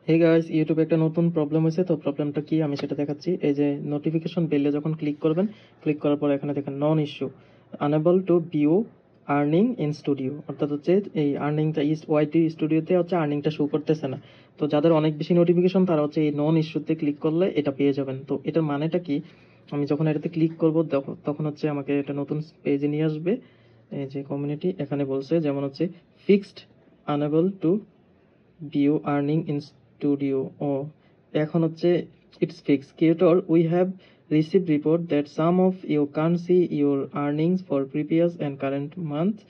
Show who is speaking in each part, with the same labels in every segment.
Speaker 1: Hey guys, ইউটিউবে একটা নতুন প্রবলেম হয়েছে। তো প্রবলেমটা কি আমি সেটা দেখাচ্ছি। এই যে নোটিফিকেশন বেলে যখন ক্লিক করবেন, ক্লিক করার পর এখানে দেখেন non issue, unable to view earning in studio, অর্থাৎ হচ্ছে এই আর্নিংটা ওয়াইটি স্টুডিওতে হচ্ছে আর্নিংটা শো করতেছে না। তো যাদের অনেক বেশি নোটিফিকেশন তারা হচ্ছে এই নন ইস্যুতে ক্লিক করলে এটা পেয়ে যাবেন। তো এটার মানেটা কি, আমি যখন এটাতে ক্লিক করব তখন হচ্ছে আমাকে এটা নতুন পেজে নিয়ে আসবে। এই যে কমিউনিটি এখানে বলছে যেমন হচ্ছে fixed unable to view earning in studio ও এখন হচ্ছে it's fix creator we have received report that some of you can't see your earnings for previous and current months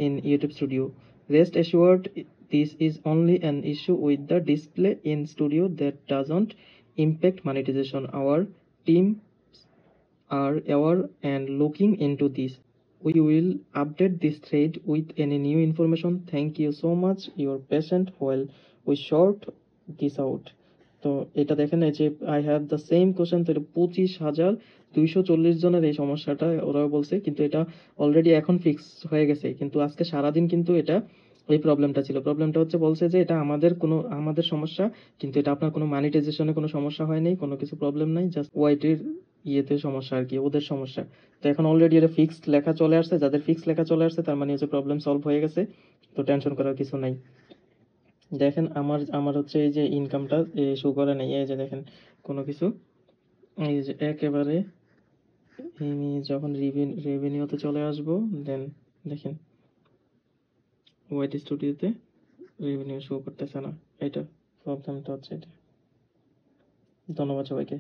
Speaker 1: in YouTube Studio. Rest assured, this is only an issue with the display in Studio that doesn't impact monetization. Our team are aware and looking into this. We will update this thread with any new information. Thank you so much your patient while we sort this out. তো এটা দেখেন, এই যে I have the same question, তো এটা 25,240 জনের এই সমস্যাটা ওরা বলছে, কিন্তু এটা অলরেডি এখন ফিক্স হয়ে গেছে। কিন্তু আজকে সারাদিন কিন্তু এটা এই প্রবলেমটা ছিল। প্রবলেমটা হচ্ছে বলছে যে এটা আমাদের সমস্যা, কিন্তু এটা আপনার কোনো মনিটাইজেশনে কোনো সমস্যা হয় নাই, কোনো কিছু প্রবলেম নাই, জাস্ট ওয়াইটির ইয়েতে সমস্যা আর কি, ওদের সমস্যা। তো এখন অলরেডি এটা ফিক্সড লেখা চলে আসছে, যাদের ফিক্সড লেখা চলে আসছে তার মানে হচ্ছে প্রবলেম সলভ হয়ে গেছে। তো টেনশন করার কিছু নাই। দেখেন আমার আমার হচ্ছে এই যে ইনকামটা শো করে নাই, এই যে দেখেন কোনো কিছু, এই যে একেবারে আমি যখন রেভিনিউতে চলে আসবো, দেন দেখেন ওয়াইটি স্টুডিওতে রেভিনিউ শো করতেছে না। এটা প্রবলেমটা হচ্ছে এটা। ধন্যবাদ সবাইকে।